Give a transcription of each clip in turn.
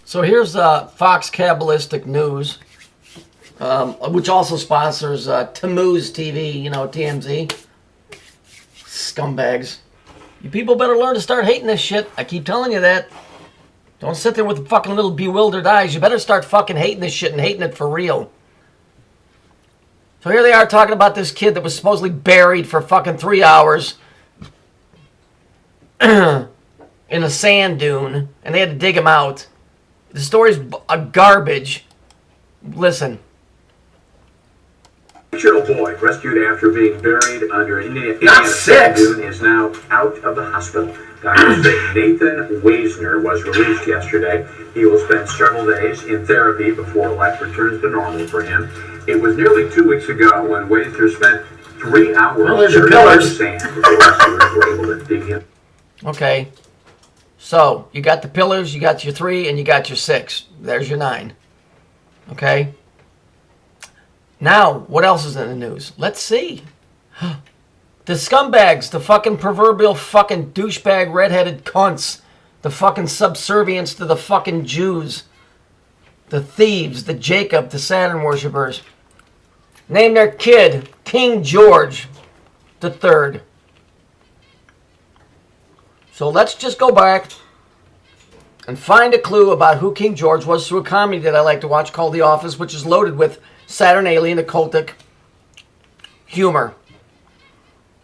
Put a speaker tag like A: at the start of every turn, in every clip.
A: So here's Fox Kabbalistic News, which also sponsors Tammuz TV, you know, TMZ. Scumbags. You people better learn to start hating this shit. I keep telling you that. Don't sit there with fucking little bewildered eyes. You better start fucking hating this shit and hating it for real. So here they are talking about this kid that was supposedly buried for fucking 3 hours in a sand dune, and they had to dig him out. The story's garbage. Listen.
B: Little boy rescued after being buried under Indiana sand dune is now out of the hospital. Doctors say Nathan Weisner was released yesterday. He will spend several days in therapy before life returns to normal for him. It was nearly 2 weeks ago when Weisner spent 3 hours in the sand before rescuers were able to dig him.
A: Okay. So, you got the pillars, you got your 3, and you got your 6. There's your 9. Okay? Now, what else is in the news? Let's see. The scumbags, the fucking proverbial fucking douchebag redheaded cunts, the fucking subservience to the fucking Jews, the thieves, the Jacob, the Saturn worshippers, named their kid King George the Third. So let's just go back and find a clue about who King George was through a comedy that I like to watch called The Office, which is loaded with Saturn alien occultic humor.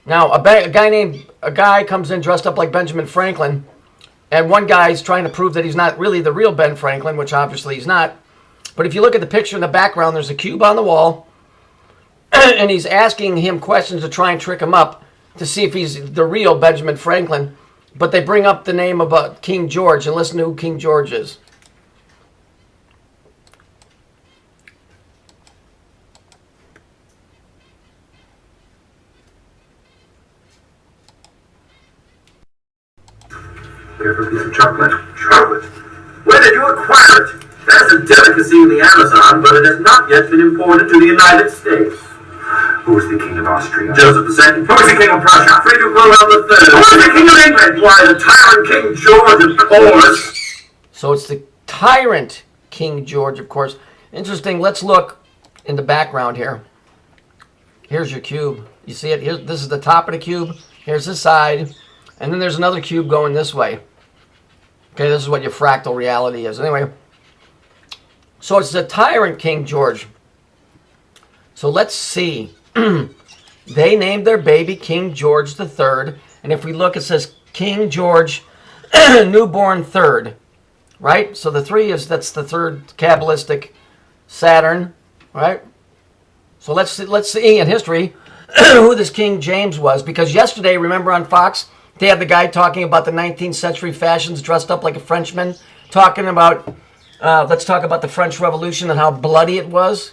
A: Now, a guy comes in dressed up like Benjamin Franklin, and one guy's trying to prove that he's not really the real Ben Franklin, which obviously he's not. But if you look at the picture in the background, there's a cube on the wall, and he's asking him questions to try and trick him up to see if he's the real Benjamin Franklin. But they bring up the name of King George, and listen to who King George is.
B: Favorite piece of chocolate? Chocolate? Where did you acquire it? That's a delicacy in the Amazon, but it has not yet been imported to the United States. Who was the King of Austria? Joseph II. Who was the King of Prussia? Friedrich Wilhelm III. Who was the King of England? Why, the tyrant King George, of course.
A: So it's the tyrant King George, of course. Interesting. Let's look in the background here. Here's your cube. You see it? This is the top of the cube. Here's the side. And then there's another cube going this way. Okay, this is what your fractal reality is. Anyway, so it's the tyrant King George. So let's see. They named their baby King George the Third, and if we look, it says King George newborn third, right? So the 3 that's the third Kabbalistic Saturn, right? So let's see in history who this King James was, because yesterday, remember on Fox, they had the guy talking about the 19th century fashions, dressed up like a Frenchman, talking about let's talk about the French Revolution and how bloody it was.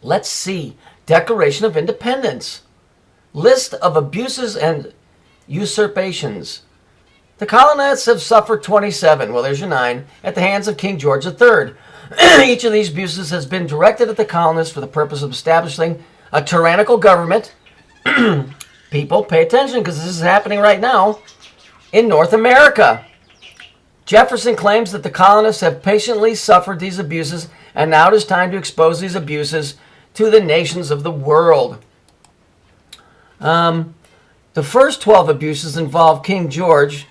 A: Let's see. Declaration of Independence. List of abuses and usurpations. The colonists have suffered 27, well there's your 9, at the hands of King George III. Each of these abuses has been directed at the colonists for the purpose of establishing a tyrannical government. People, pay attention because this is happening right now in North America. Jefferson claims that the colonists have patiently suffered these abuses, and now it is time to expose these abuses to the nations of the world. The first 12 abuses involve King George,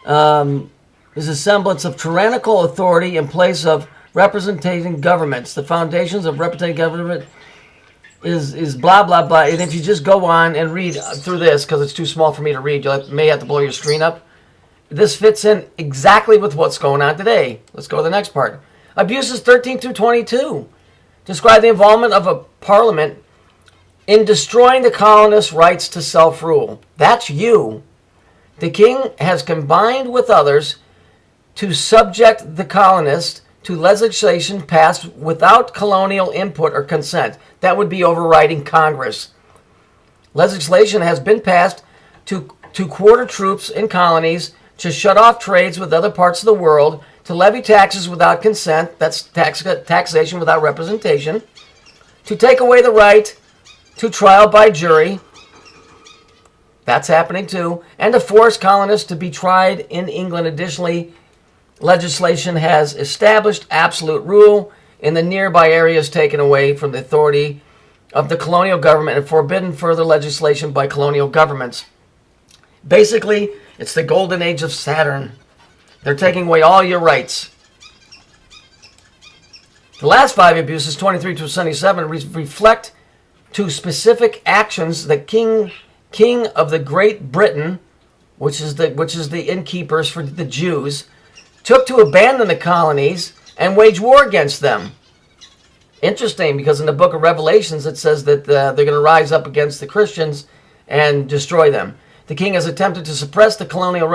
A: his a semblance of tyrannical authority in place of representing governments. The foundations of representing government is blah, blah, blah. And if you just go on and read through this, because it's too small for me to read, you may have to blow your screen up. This fits in exactly with what's going on today. Let's go to the next part. Abuses 13 through 22 describe the involvement of a parliament in destroying the colonists' rights to self-rule. That's you. The king has combined with others to subject the colonists to legislation passed without colonial input or consent. That would be overriding Congress. Legislation has been passed to quarter troops in colonies, to shut off trades with other parts of the world, to levy taxes without consent, that's taxation without representation, to take away the right to trial by jury, that's happening too, and to force colonists to be tried in England. Additionally, legislation has established absolute rule in the nearby areas, taken away from the authority of the colonial government and forbidden further legislation by colonial governments. Basically, it's the golden age of Saturn. They're taking away all your rights. The last 5 abuses, 23 to 77, reflect to specific actions that King of the Great Britain, which is the innkeepers for the Jews, took to abandon the colonies and wage war against them. Interesting, because in the book of Revelations it says that they're going to rise up against the Christians and destroy them. The king has attempted to suppress the colonial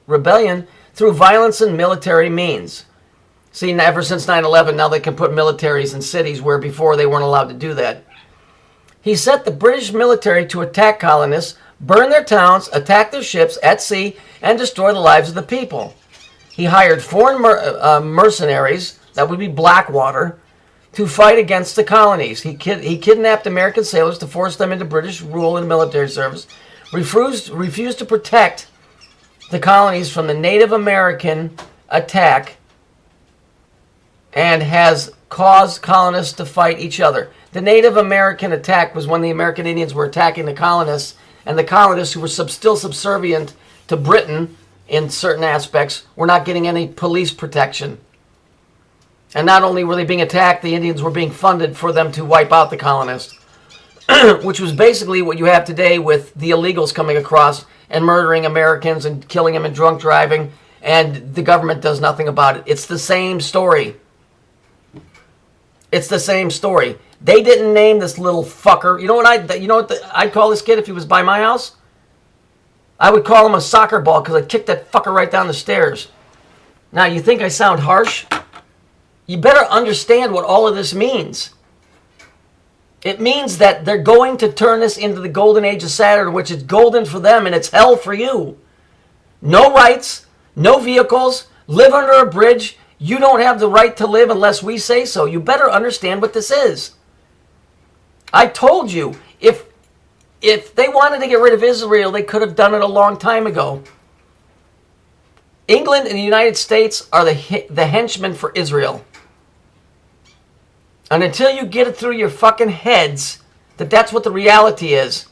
A: rebellion through violence and military means. See, ever since 9/11, now they can put militaries in cities where before they weren't allowed to do that. He set the British military to attack colonists, burn their towns, attack their ships at sea, and destroy the lives of the people. He hired foreign mercenaries, that would be Blackwater, to fight against the colonies. He kidnapped American sailors to force them into British rule and military service, refused to protect the colonies from the Native American attack, and has caused colonists to fight each other. The Native American attack was when the American Indians were attacking the colonists, and the colonists, who were still subservient to Britain in certain aspects, were not getting any police protection. And not only were they being attacked, the Indians were being funded for them to wipe out the colonists, which was basically what you have today with the illegals coming across and murdering Americans and killing them and drunk driving, and the government does nothing about it. It's the same story. It's the same story. They didn't name this little fucker. You know what I'd call this kid if he was by my house? I would call him a soccer ball, because I'd kick that fucker right down the stairs. Now, you think I sound harsh? You better understand what all of this means. It means that they're going to turn this into the golden age of Saturn, which is golden for them and it's hell for you. No rights, no vehicles, live under a bridge. You don't have the right to live unless we say so. You better understand what this is. I told you, if they wanted to get rid of Israel, they could have done it a long time ago. England and the United States are the henchmen for Israel. And until you get it through your fucking heads that that's what the reality is,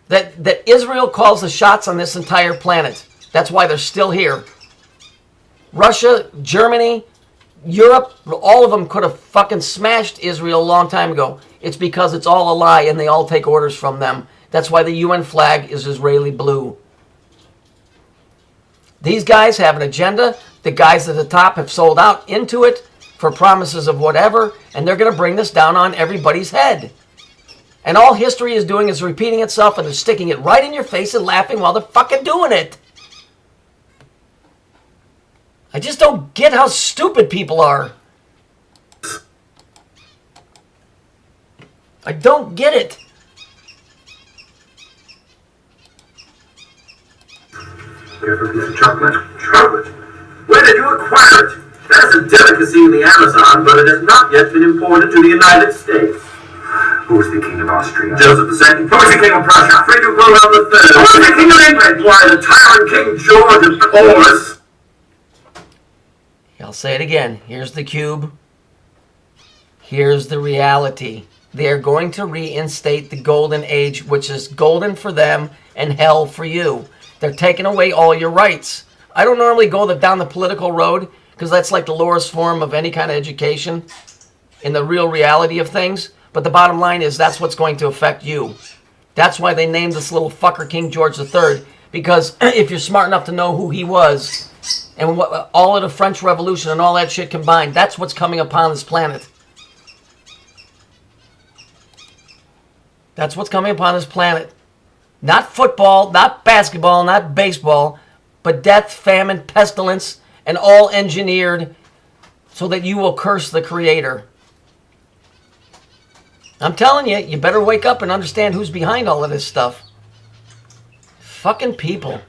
A: that Israel calls the shots on this entire planet. That's why they're still here. Russia, Germany, Europe, all of them could have fucking smashed Israel a long time ago. It's because it's all a lie and they all take orders from them. That's why the UN flag is Israeli blue. These guys have an agenda. The guys at the top have sold out into it for promises of whatever, and they're going to bring this down on everybody's head. And all history is doing is repeating itself, and they're sticking it right in your face and laughing while they're fucking doing it. I just don't get how stupid people are. I don't get it.
B: Favorite piece of chocolate? Chocolate? Where did you acquire it? That's a delicacy in the Amazon, but it has not yet been imported to the United States. Who was the king of Austria? Joseph II. Who was the king of Prussia? Friedrich Wilhelm III. Who was the king of England? Why, the tyrant King George, of course.
A: I'll say it again. Here's the cube. Here's the reality. They are going to reinstate the golden age, which is golden for them and hell for you. They're taking away all your rights. I don't normally go down the political road, because that's like the lowest form of any kind of education in the real reality of things. But the bottom line is that's what's going to affect you. That's why they named this little fucker King George III. Because if you're smart enough to know who he was, and what, all of the French Revolution and all that shit combined, that's what's coming upon this planet. That's what's coming upon this planet. Not football, not basketball, not baseball, but death, famine, pestilence, and all engineered so that you will curse the Creator. I'm telling you, you better wake up and understand who's behind all of this stuff. Fucking people.